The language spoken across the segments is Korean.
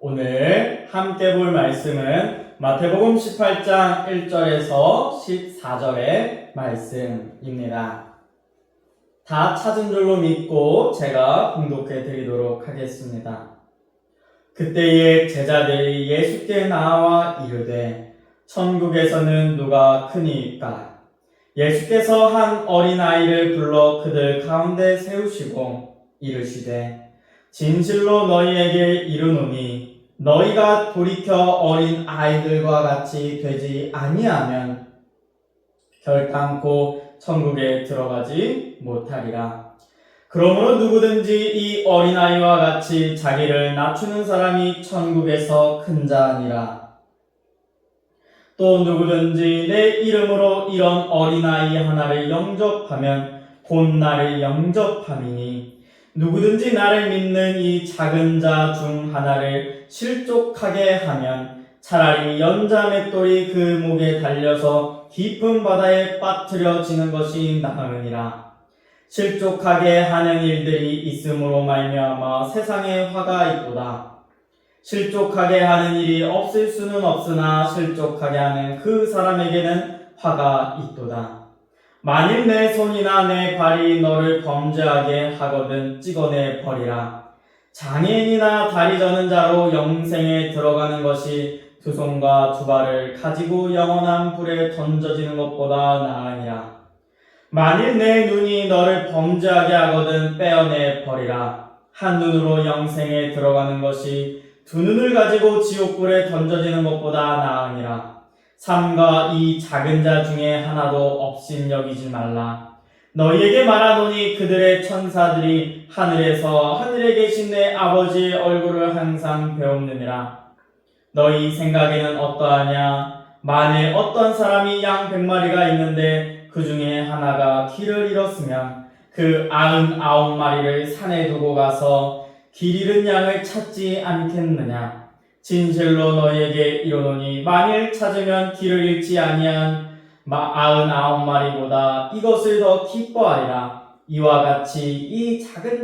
오늘 함께 볼 말씀은 마태복음 18장 1절에서 14절의 말씀입니다. 다 찾은 줄로 믿고 제가 봉독해 드리도록 하겠습니다. 그때에 제자들이 예수께 나와 이르되 천국에서는 누가 크니까? 예수께서 한 어린아이를 불러 그들 가운데 세우시고 이르시되 진실로 너희에게 이르노니 너희가 돌이켜 어린 아이들과 같이 되지 아니하면 결단코 천국에 들어가지 못하리라. 그러므로 누구든지 이 어린아이와 같이 자기를 낮추는 사람이 천국에서 큰 자니라. 또 누구든지 내 이름으로 이런 어린아이 하나를 영접하면 곧 나를 영접함이니 누구든지 나를 믿는 이 작은 자 중 하나를 실족하게 하면 차라리 연자 맷돌이 그 목에 달려서 깊은 바다에 빠뜨려지는 것이 나으니라. 실족하게 하는 일들이 있음으로 말미암아 세상에 화가 있도다. 실족하게 하는 일이 없을 수는 없으나 실족하게 하는 그 사람에게는 화가 있도다. 만일 내 손이나 내 발이 너를 범죄하게 하거든 찍어내 버리라. 장애인이나 다리 저는 자로 영생에 들어가는 것이 두 손과 두 발을 가지고 영원한 불에 던져지는 것보다 나으니라. 만일 내 눈이 너를 범죄하게 하거든 빼어내 버리라. 한 눈으로 영생에 들어가는 것이 두 눈을 가지고 지옥불에 던져지는 것보다 나으니라. 삼가 이 작은 자 중에 하나도 없인 여기지 말라. 너희에게 말하노니 그들의 천사들이 하늘에 계신 내 아버지의 얼굴을 항상 배움느니라. 너희 생각에는 어떠하냐? 만일 어떤 사람이 양 100마리가 있는데 그 중에 하나가 길을 잃었으면 그 99마리를 산에 두고 가서 길 잃은 양을 찾지 않겠느냐? 진실로 너희에게 이르노니 만일 찾으면 길을 잃지 아니한 99마리보다 이것을 더 기뻐하리라. 이와 같이 이 작은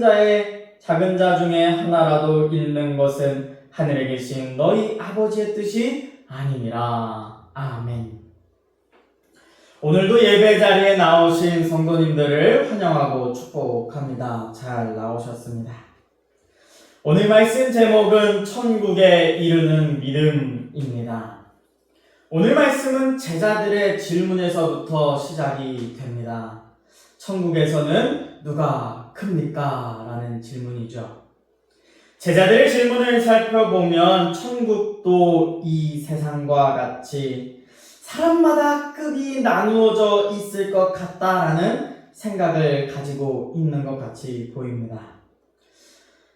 자 중에 하나라도 잃는 것은 하늘에 계신 너희 아버지의 뜻이 아니니라. 아멘. 오늘도 예배 자리에 나오신 성도님들을 환영하고 축복합니다. 잘 나오셨습니다. 오늘 말씀 제목은 천국에 이르는 믿음입니다. 오늘 말씀은 제자들의 질문에서부터 시작이 됩니다. 천국에서는 누가 큽니까? 라는 질문이죠. 제자들의 질문을 살펴보면 천국도 이 세상과 같이 사람마다 급이 나누어져 있을 것 같다라는 생각을 가지고 있는 것 같이 보입니다.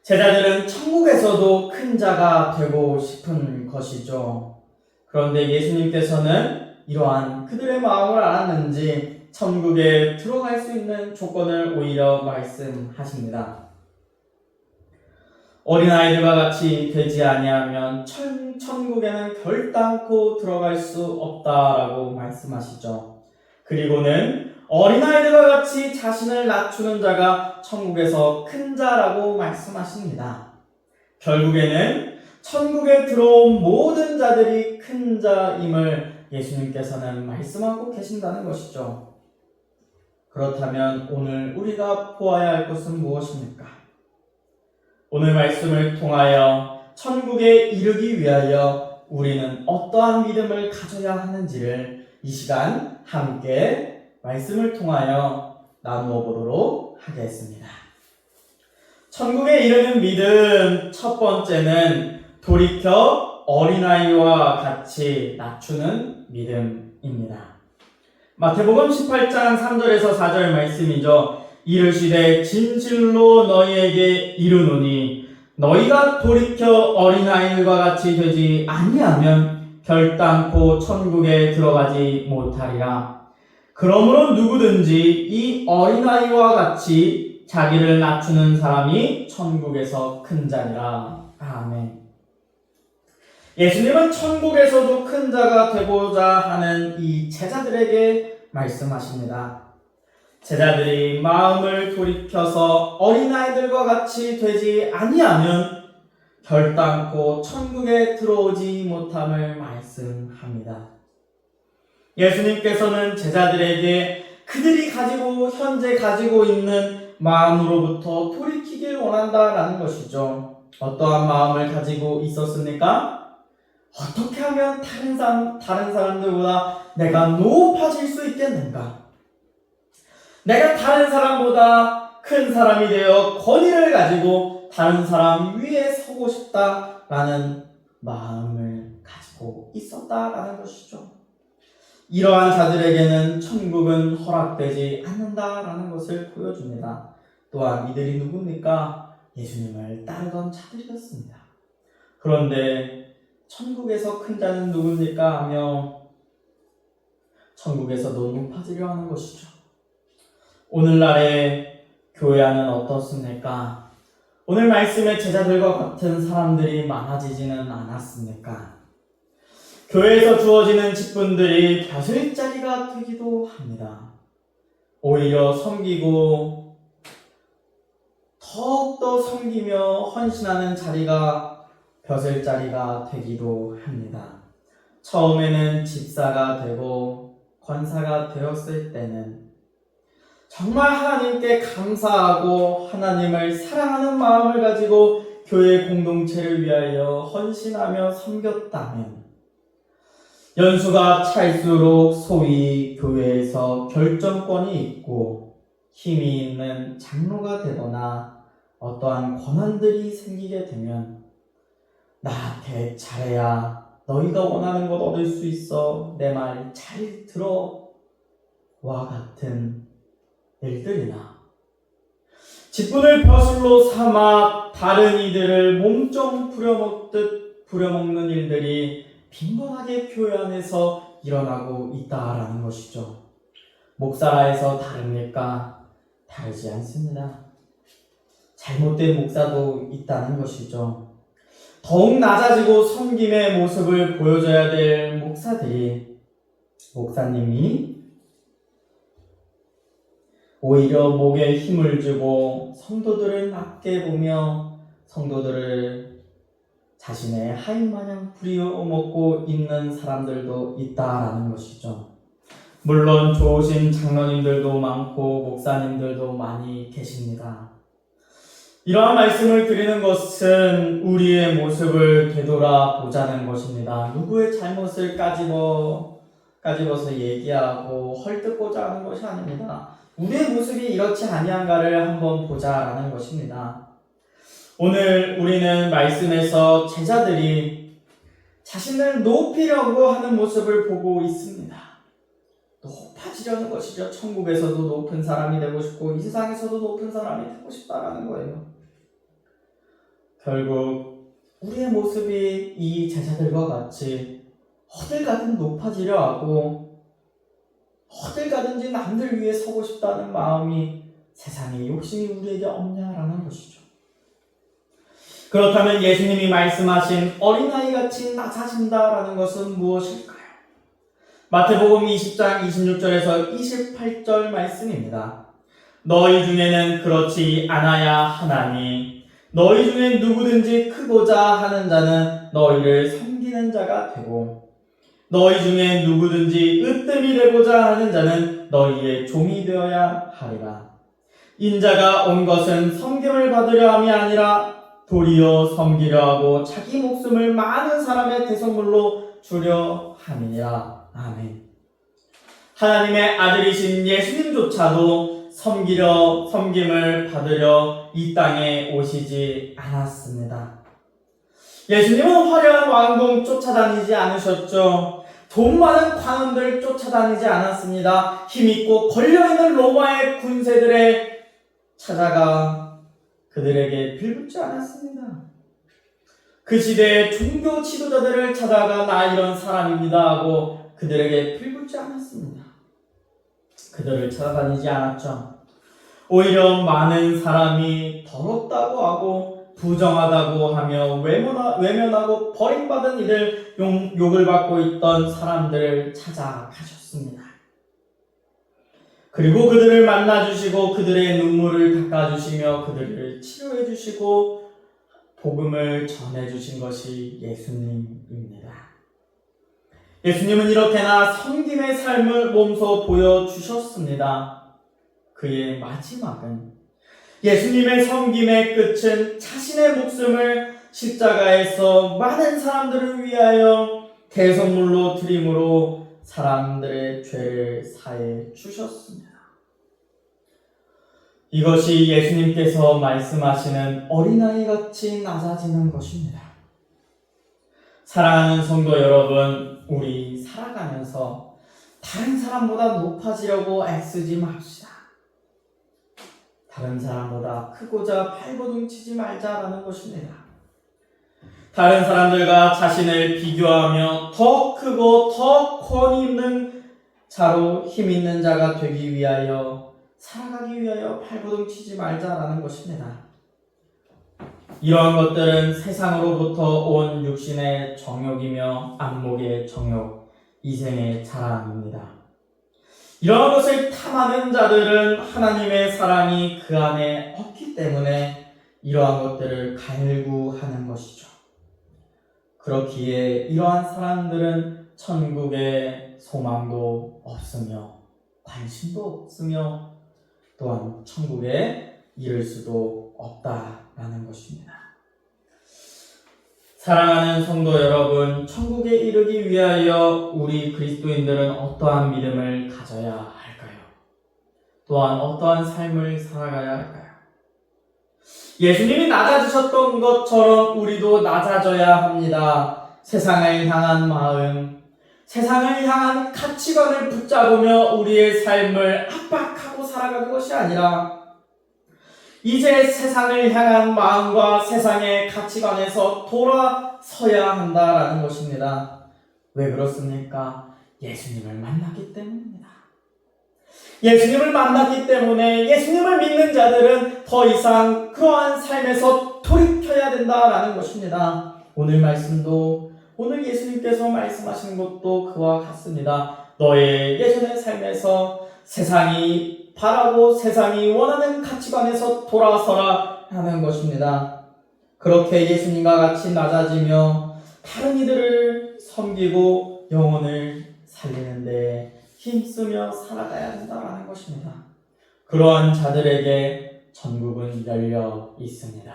제자들은 천국에서도 큰 자가 되고 싶은 것이죠. 그런데 예수님께서는 이러한 그들의 마음을 알았는지 천국에 들어갈 수 있는 조건을 오히려 말씀하십니다. 어린아이들과 같이 되지 아니하면 천국에는 결단코 들어갈 수 없다라고 말씀하시죠. 그리고는 어린아이들과 같이 자신을 낮추는 자가 천국에서 큰 자라고 말씀하십니다. 결국에는 천국에 들어온 모든 자들이 큰 자임을 예수님께서는 말씀하고 계신다는 것이죠. 그렇다면 오늘 우리가 보아야 할 것은 무엇입니까? 오늘 말씀을 통하여 천국에 이르기 위하여 우리는 어떠한 믿음을 가져야 하는지를 이 시간 함께 말씀을 통하여 나누어 보도록 하겠습니다. 천국에 이르는 믿음 첫 번째는 돌이켜 어린아이와 같이 낮추는 믿음입니다. 마태복음 18장 3절에서 4절 말씀이죠. 이르시되 진실로 너희에게 이르노니 너희가 돌이켜 어린아이들과 같이 되지 아니하면 결단코 천국에 들어가지 못하리라. 그러므로 누구든지 이 어린아이와 같이 자기를 낮추는 사람이 천국에서 큰 자니라. 아멘. 예수님은 천국에서도 큰 자가 되고자 하는 이 제자들에게 말씀하십니다. 제자들이 마음을 돌이켜서 어린아이들과 같이 되지 아니하면 결단코 천국에 들어오지 못함을 말씀합니다. 예수님께서는 제자들에게 그들이 현재 가지고 있는 마음으로부터 돌이키길 원한다라는 것이죠. 어떠한 마음을 가지고 있었습니까? 어떻게 하면 다른 사람들보다 내가 높아질 수 있겠는가? 내가 다른 사람보다 큰 사람이 되어 권위를 가지고 다른 사람 위에 서고 싶다라는 마음을 가지고 있었다라는 것이죠. 이러한 자들에게는 천국은 허락되지 않는다라는 것을 보여줍니다. 또한 이들이 누굽니까? 예수님을 따르던 자들이었습니다. 그런데 천국에서 큰 자는 누굽니까? 하며 천국에서도 높아지려 하는 것이죠. 오늘날의 교회 안은 어떻습니까? 오늘 말씀의 제자들과 같은 사람들이 많아지지는 않았습니까? 교회에서 주어지는 직분들이 벼슬자리가 되기도 합니다. 오히려 섬기고 더욱더 섬기며 헌신하는 자리가 벼슬자리가 되기도 합니다. 처음에는 집사가 되고 권사가 되었을 때는 정말 하나님께 감사하고 하나님을 사랑하는 마음을 가지고 교회 공동체를 위하여 헌신하며 섬겼다면 연수가 찰수록 소위 교회에서 결정권이 있고 힘이 있는 장로가 되거나 어떠한 권한들이 생기게 되면 나한테 잘해야 너희가 원하는 것 얻을 수 있어 내 말 잘 들어 와 같은 일들이나 직분을 벼슬로 삼아 다른 이들을 몸좀 부려먹듯 부려먹는 일들이 빈번하게 교회 안에서 일어나고 있다라는 것이죠. 목사라 해서 다릅니까? 다르지 않습니다. 잘못된 목사도 있다는 것이죠. 더욱 낮아지고 섬김의 모습을 보여줘야 될 목사님이 오히려 목에 힘을 주고 성도들을 낮게 보며 성도들을 자신의 하인마냥 부려먹고 있는 사람들도 있다라는 것이죠. 물론 좋으신 장로님들도 많고 목사님들도 많이 계십니다. 이러한 말씀을 드리는 것은 우리의 모습을 되돌아보자는 것입니다. 누구의 잘못을 까집어서 얘기하고 헐뜯고자 하는 것이 아닙니다. 우리의 모습이 이렇지 아니한가를 한번 보자라는 것입니다. 오늘 우리는 말씀에서 제자들이 자신을 높이려고 하는 모습을 보고 있습니다. 높아지려는 것이죠. 천국에서도 높은 사람이 되고 싶고 이 세상에서도 높은 사람이 되고 싶다라는 거예요. 결국 우리의 모습이 이 제자들과 같이 어딜 가든 높아지려 하고 어딜 가든지 남들 위해 서고 싶다는 마음이 세상에 욕심이 우리에게 없냐라는 것이죠. 그렇다면 예수님이 말씀하신 어린아이같이 낮아진다라는 것은 무엇일까요? 마태복음 20장 26절에서 28절 말씀입니다. 너희 중에는 그렇지 않아야 하나니 너희 중에 누구든지 크고자 하는 자는 너희를 섬기는 자가 되고 너희 중에 누구든지 으뜸이 되고자 하는 자는 너희의 종이 되어야 하리라. 인자가 온 것은 섬김을 받으려 함이 아니라 도리어 섬기려 하고 자기 목숨을 많은 사람의 대속물로 주려 함이니라. 아멘. 하나님의 아들이신 예수님조차도 섬김을 받으려 이 땅에 오시지 않았습니다. 예수님은 화려한 왕궁 쫓아다니지 않으셨죠. 돈 많은 관원들 쫓아다니지 않았습니다. 힘있고 걸려있는 로마의 군세들에 찾아가 그들에게 빌붙지 않았습니다. 그 시대의 종교 지도자들을 찾아가 나 이런 사람입니다 하고 그들에게 빌붙지 않았습니다. 그들을 찾아다니지 않았죠. 오히려 많은 사람이 더럽다고 하고 부정하다고 하며 외면하고 버림받은 이들 욕을 받고 있던 사람들을 찾아가셨습니다. 그리고 그들을 만나주시고 그들의 눈물을 닦아주시며 그들을 치료해주시고 복음을 전해주신 것이 예수님입니다. 예수님은 이렇게나 섬김의 삶을 몸소 보여주셨습니다. 그의 마지막은 예수님의 섬김의 끝은 자신의 목숨을 십자가에서 많은 사람들을 위하여 대속물로 드림으로 사람들의 죄를 사해 주셨습니다. 이것이 예수님께서 말씀하시는 어린아이같이 낮아지는 것입니다. 사랑하는 성도 여러분, 우리 살아가면서 다른 사람보다 높아지려고 애쓰지 맙시다. 다른 사람보다 크고자 발버둥치지 말자라는 것입니다. 다른 사람들과 자신을 비교하며 더 크고 더 권위 있는 자로 힘 있는 자가 되기 위하여 살아가기 위하여 발버둥치지 말자라는 것입니다. 이러한 것들은 세상으로부터 온 육신의 정욕이며 안목의 정욕, 이생의 자랑입니다. 이러한 것을 탐하는 자들은 하나님의 사랑이 그 안에 없기 때문에 이러한 것들을 갈구하는 것이죠. 그렇기에 이러한 사람들은 천국에 소망도 없으며 관심도 없으며 또한 천국에 이를 수도 없다라는 것입니다. 사랑하는 성도 여러분, 천국에 이르기 위하여 우리 그리스도인들은 어떠한 믿음을 가져야 할까요? 또한 어떠한 삶을 살아가야 할까요? 예수님이 낮아지셨던 것처럼 우리도 낮아져야 합니다. 세상을 향한 마음, 세상을 향한 가치관을 붙잡으며 우리의 삶을 압박하고 살아가는 것이 아니라 이제 세상을 향한 마음과 세상의 가치관에서 돌아서야 한다라는 것입니다. 왜 그렇습니까? 예수님을 만났기 때문입니다. 예수님을 만났기 때문에 예수님을 믿는 자들은 더 이상 그러한 삶에서 돌이켜야 된다라는 것입니다. 오늘 말씀도 오늘 예수님께서 말씀하신 것도 그와 같습니다. 너의 예전의 삶에서 세상이 바라고 세상이 원하는 가치관에서 돌아서라 하는 것입니다. 그렇게 예수님과 같이 낮아지며 다른 이들을 섬기고 영혼을 살리는 데 힘쓰며 살아가야 한다는 것입니다. 그러한 자들에게 천국은 열려 있습니다.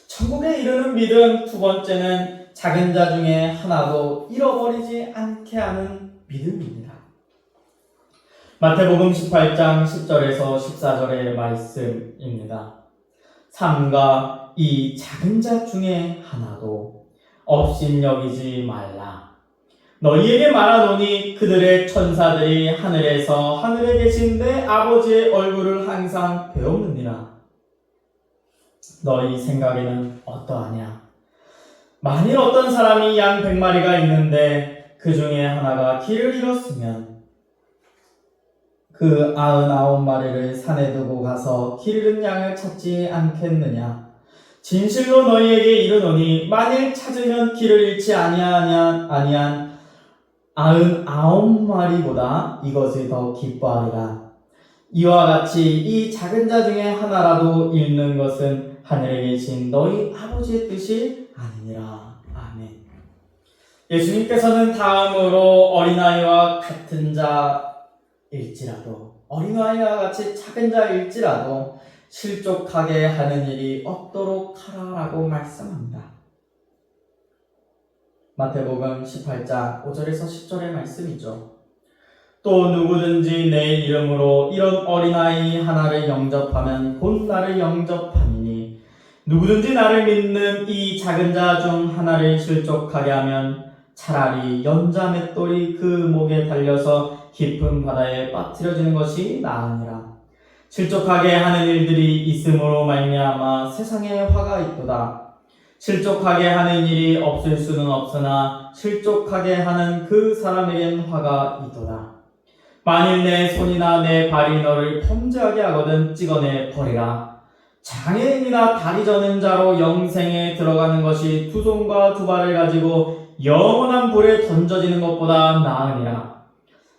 천국에 이르는 믿음, 두 번째는 작은 자 중에 하나도 잃어버리지 않게 하는 믿음입니다. 마태복음 18장 10절에서 14절의 말씀입니다. 삼가 이 작은 자 중에 하나도 업신여기지 말라. 너희에게 말하노니 그들의 천사들이 하늘에서 하늘에 계신 내 아버지의 얼굴을 항상 배우느니라. 너희 생각에는 어떠하냐? 만일 어떤 사람이 양 100마리가 있는데 그 중에 하나가 길을 잃었으면 그 99마리를 산에 두고 가서 길 잃은 양을 찾지 않겠느냐? 진실로 너희에게 이르노니 만일 찾으면 길을 잃지 아니한 99마리보다 이것을 더 기뻐하리라. 이와 같이 이 작은 자 중에 하나라도 잃는 것은 하늘에 계신 너희 아버지의 뜻이 아니니라. 아멘. 예수님께서는 다음으로 어린아이와 같은 자일지라도 어린아이와 같이 작은 자일지라도 실족하게 하는 일이 없도록 하라라고 말씀합니다. 마태복음 18장 5절에서 10절의 말씀이죠. 또 누구든지 내 이름으로 이런 어린아이 하나를 영접하면 곧 나를 영접하니니 누구든지 나를 믿는 이 작은 자 중 하나를 실족하게 하면 차라리 연자 맷돌이 그 목에 달려서 깊은 바다에 빠뜨려지는 것이 나으니라. 실족하게 하는 일들이 있음으로 말미암아 세상에 화가 있도다. 실족하게 하는 일이 없을 수는 없으나 실족하게 하는 그 사람에겐 화가 있도다. 만일 내 손이나 내 발이 너를 범죄하게 하거든 찍어내 버리라. 장애인이나 다리 저는 자로 영생에 들어가는 것이 두 손과 두 발을 가지고 영원한 불에 던져지는 것보다 나으니라.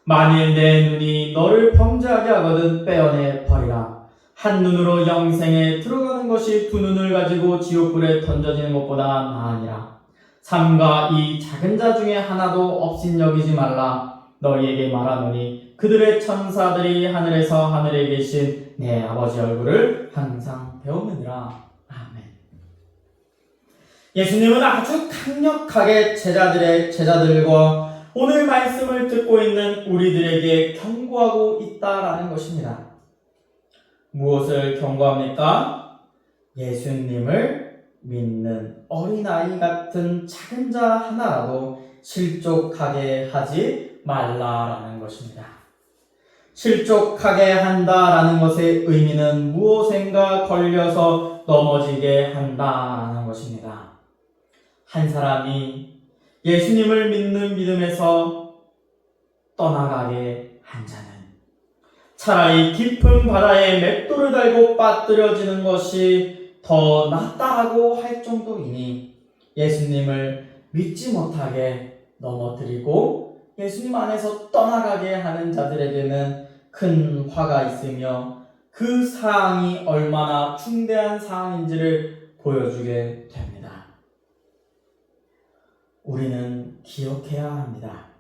만일 내 눈이 너를 범죄하게 하거든 빼어내 버리라. 한눈으로 영생에 들어가는 것이 두 눈을 가지고 지옥불에 던져지는 것보다 나으니라. 삼가 이 작은 자 중에 하나도 없인 여기지 말라. 너희에게 말하노니 그들의 천사들이 하늘에서 하늘에 계신 내 아버지 얼굴을 항상 배우느니라. 아멘. 예수님은 아주 강력하게 제자들과 오늘 말씀을 듣고 있는 우리들에게 경고하고 있다라는 것입니다. 무엇을 경고합니까? 예수님을 믿는 어린아이 같은 작은 자 하나라도 실족하게 하지 말라라는 것입니다. 실족하게 한다라는 것의 의미는 무엇인가 걸려서 넘어지게 한다라는 것입니다. 한 사람이 예수님을 믿는 믿음에서 떠나가게 한 자는 차라리 깊은 바다에 맷돌을 달고 빠뜨려지는 것이 더 낫다라고 할 정도이니 예수님을 믿지 못하게 넘어뜨리고 예수님 안에서 떠나가게 하는 자들에게는 큰 화가 있으며 그 사항이 얼마나 중대한 사항인지를 보여주게 됩니다. 우리는 기억해야 합니다.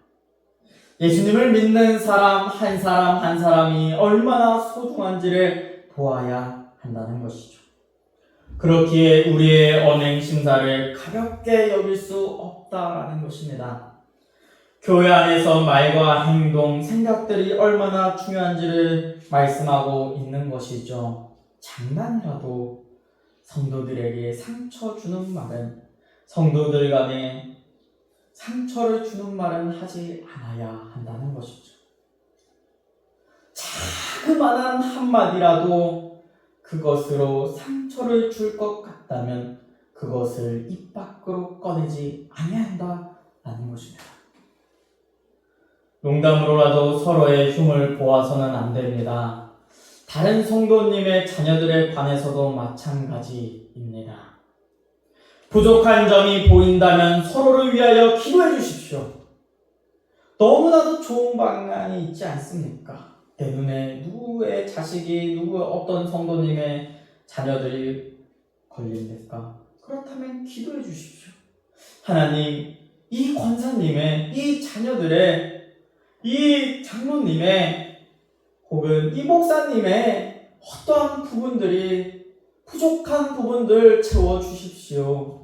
예수님을 믿는 사람 한 사람이 얼마나 소중한지를 보아야 한다는 것이죠. 그렇기에 우리의 언행 심사를 가볍게 여길 수 없다라는 것입니다. 교회 안에서 말과 행동, 생각들이 얼마나 중요한지를 말씀하고 있는 것이죠. 장난이라도 성도들에게 상처 주는 말은, 성도들 간에 상처를 주는 말은 하지 않아야 한다는 것이죠. 자그마한 한마디라도 그것으로 상처를 줄 것 같다면 그것을 입 밖으로 꺼내지 아니한다라는 것입니다. 농담으로라도 서로의 흉을 보아서는 안 됩니다. 다른 성도님의 자녀들에 관해서도 마찬가지입니다. 부족한 점이 보인다면 서로를 위하여 기도해 주십시오. 너무나도 좋은 방향이 있지 않습니까? 내 눈에 누구의 자식이, 어떤 성도님의 자녀들이 걸립니까? 그렇다면 기도해 주십시오. 하나님, 이 권사님의, 이 자녀들의, 이 장로님의, 혹은 이 목사님의 어떠한 부분들이 부족한 부분들 채워주십시오.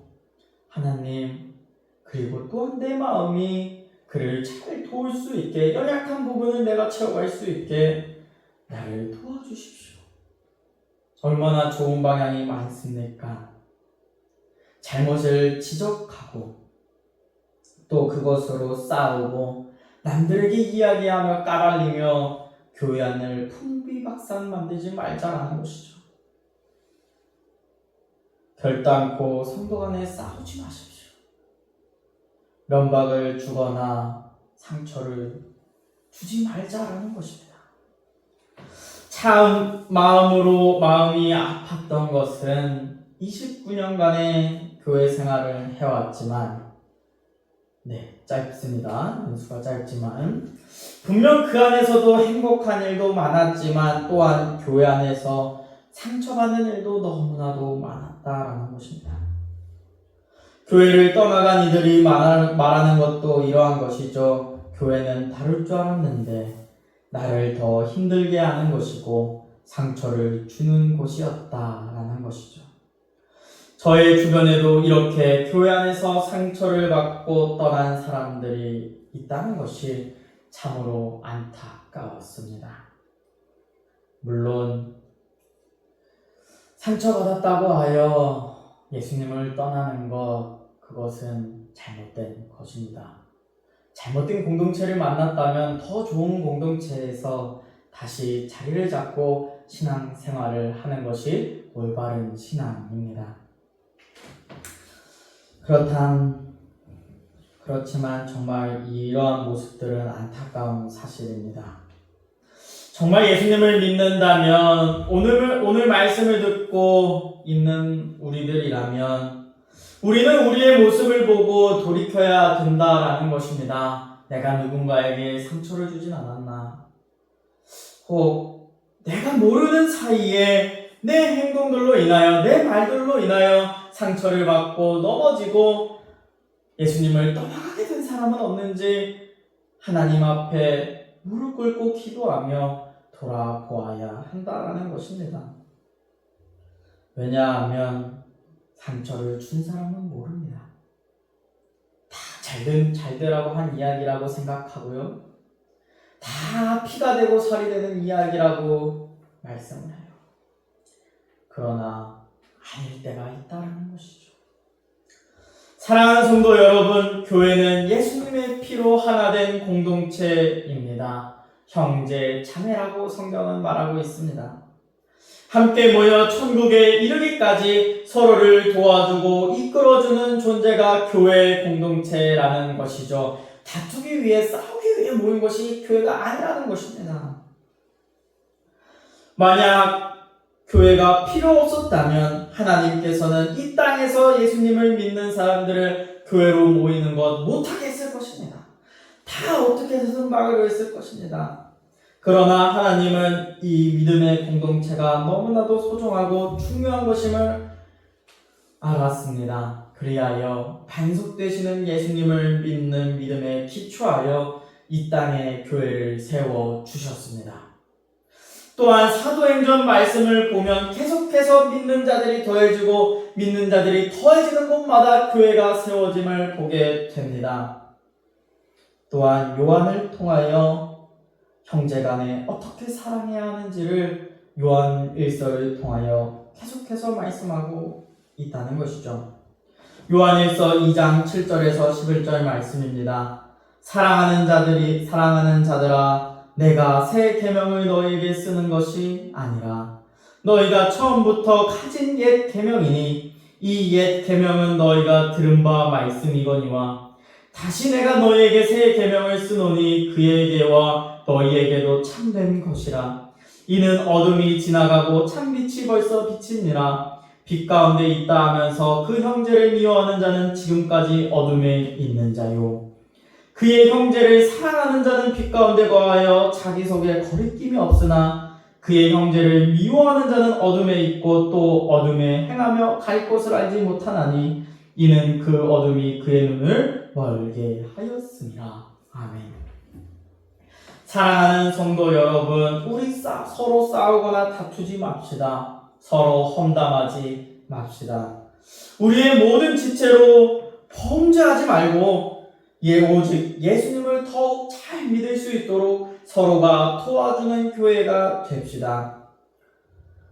하나님, 그리고 또한 내 마음이 그를 잘 도울 수 있게, 연약한 부분을 내가 채워갈 수 있게 나를 도와주십시오. 얼마나 좋은 방향이 많습니까? 잘못을 지적하고 또 그것으로 싸우고 남들에게 이야기하며 까발리며 교회 안을 풍비박산 만들지 말자라는 것이죠. 결단코 성도 간에 싸우지 마십시오. 면박을 주거나 상처를 주지 말자라는 것입니다. 참 마음이 아팠던 것은 29년간의 교회 생활을 해왔지만, 짧습니다. 연수가 짧지만 분명 그 안에서도 행복한 일도 많았지만 또한 교회 안에서 상처받는 일도 너무나도 많았다라는 것입니다. 교회를 떠나간 이들이 말하는 것도 이러한 것이죠. 교회는 다를 줄 알았는데 나를 더 힘들게 하는 것이고 상처를 주는 곳이었다라는 것이죠. 저의 주변에도 이렇게 교회 안에서 상처를 받고 떠난 사람들이 있다는 것이 참으로 안타까웠습니다. 물론 상처받았다고 하여 예수님을 떠나는 그것은 잘못된 것입니다. 잘못된 공동체를 만났다면 더 좋은 공동체에서 다시 자리를 잡고 신앙생활을 하는 것이 올바른 신앙입니다. 그렇지만 정말 이러한 모습들은 안타까운 사실입니다. 정말 예수님을 믿는다면 오늘 말씀을 듣고 있는 우리들이라면 우리는 우리의 모습을 보고 돌이켜야 된다라는 것입니다. 내가 누군가에게 상처를 주진 않았나? 혹 내가 모르는 사이에 내 행동들로 인하여, 내 말들로 인하여 상처를 받고 넘어지고 예수님을 떠나가게 된 사람은 없는지 하나님 앞에 무릎 꿇고 기도하며 돌아보아야 한다라는 것입니다. 왜냐하면 상처를 준 사람은 모릅니다. 다 잘되라고 한 이야기라고 생각하고요. 다 피가 되고 살이 되는 이야기라고 말씀을 해요. 그러나 아닐 때가 있다는 것이죠. 사랑하는 성도 여러분, 교회는 예수님의 피로 하나 된 공동체입니다. 형제, 자매라고 성경은 말하고 있습니다. 함께 모여 천국에 이르기까지 서로를 도와주고 이끌어주는 존재가 교회 공동체라는 것이죠. 다투기 위해, 싸우기 위해 모인 것이 교회가 아니라는 것입니다. 만약 교회가 필요 없었다면 하나님께서는 이 땅에서 예수님을 믿는 사람들을 교회로 모이는 것 못하게 했을 것입니다. 다 어떻게 해서든 막으려 했을 것입니다. 그러나 하나님은 이 믿음의 공동체가 너무나도 소중하고 중요한 것임을 알았습니다. 그리하여 반석되시는 예수님을 믿는 믿음에 기초하여 이 땅에 교회를 세워주셨습니다. 또한 사도행전 말씀을 보면 계속해서 믿는 자들이 더해지고 믿는 자들이 더해지는 곳마다 교회가 세워짐을 보게 됩니다. 또한 요한을 통하여 형제간에 어떻게 사랑해야 하는지를 요한 1서를 통하여 계속해서 말씀하고 있다는 것이죠. 요한일서 2장 7절에서 11절 말씀입니다. 사랑하는 자들아, 내가 새 계명을 너희에게 쓰는 것이 아니라 너희가 처음부터 가진 옛 계명이니 이 옛 계명은 너희가 들은 바 말씀이거니와 다시 내가 너희에게 새 계명을 쓰노니 그에게와 너희에게도 참된 것이라. 이는 어둠이 지나가고 참빛이 벌써 비치니라. 빛 가운데 있다 하면서 그 형제를 미워하는 자는 지금까지 어둠에 있는 자요. 그의 형제를 사랑하는 자는 빛 가운데 거하여 자기 속에 거리낌이 없으나 그의 형제를 미워하는 자는 어둠에 있고 또 어둠에 행하며 갈 곳을 알지 못하나니 이는 그 어둠이 그의 눈을 멀게 하였습니다. 아멘. 사랑하는 성도 여러분, 우리 서로 싸우거나 다투지 맙시다. 서로 험담하지 맙시다. 우리의 모든 지체로 범죄하지 말고 오직 예수님을 더욱 잘 믿을 수 있도록 서로가 도와주는 교회가 됩시다.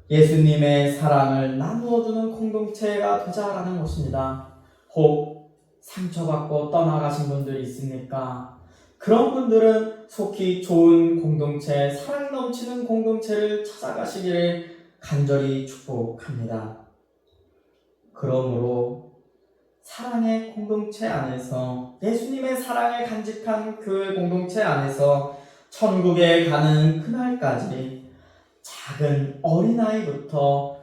예수님의 사랑을 나누어주는 공동체가 되자라는 것입니다. 혹 상처받고 떠나가신 분들이 있습니까? 그런 분들은 속히 좋은 공동체, 사랑 넘치는 공동체를 찾아가시기를 간절히 축복합니다. 그러므로 사랑의 공동체 안에서, 예수님의 사랑을 간직한 교회 공동체 안에서 천국에 가는 그날까지 작은 어린아이부터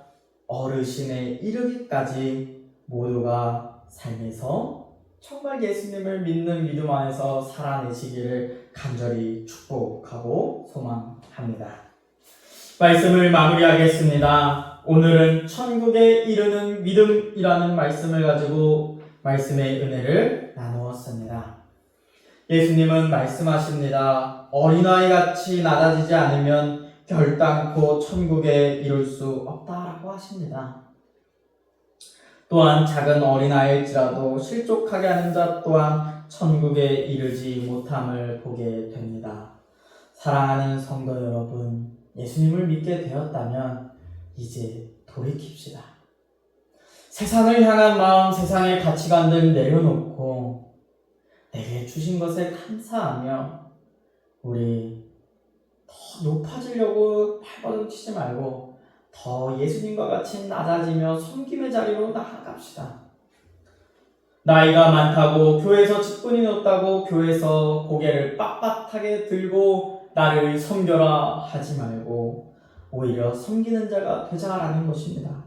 어르신에 이르기까지 모두가 삶에서 정말 예수님을 믿는 믿음 안에서 살아내시기를 간절히 축복하고 소망합니다. 말씀을 마무리하겠습니다. 오늘은 천국에 이르는 믿음이라는 말씀을 가지고 말씀의 은혜를 나누었습니다. 예수님은 말씀하십니다. 어린아이같이 낮아지지 않으면 결단코 천국에 이룰 수 없다라고 하십니다. 또한 작은 어린아이일지라도 실족하게 하는 자 또한 천국에 이르지 못함을 보게 됩니다. 사랑하는 성도 여러분, 예수님을 믿게 되었다면 이제 돌이킵시다. 세상을 향한 마음, 세상의 가치관들 내려놓고 내게 주신 것에 감사하며 우리 더 높아지려고 발버둥치지 말고 더 예수님과 같이 낮아지며 섬김의 자리로 나아갑시다. 나이가 많다고, 교회에서 직분이 높다고 교회에서 고개를 빳빳하게 들고 나를 섬겨라 하지 말고 오히려 섬기는 자가 되자라는 것입니다.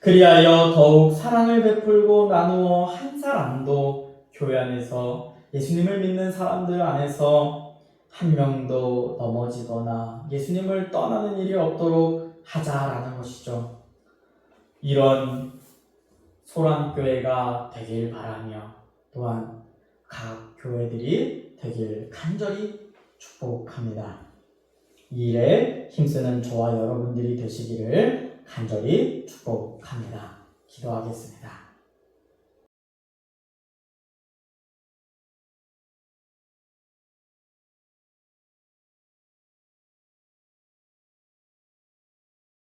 그리하여 더욱 사랑을 베풀고 나누어 한 사람도 교회 안에서, 예수님을 믿는 사람들 안에서 한 명도 넘어지거나 예수님을 떠나는 일이 없도록 하자라는 것이죠. 이런 소란교회가 되길 바라며 또한 각 교회들이 되길 간절히 축복합니다. 이 일에 힘쓰는 저와 여러분들이 되시기를 간절히 축복합니다. 기도하겠습니다.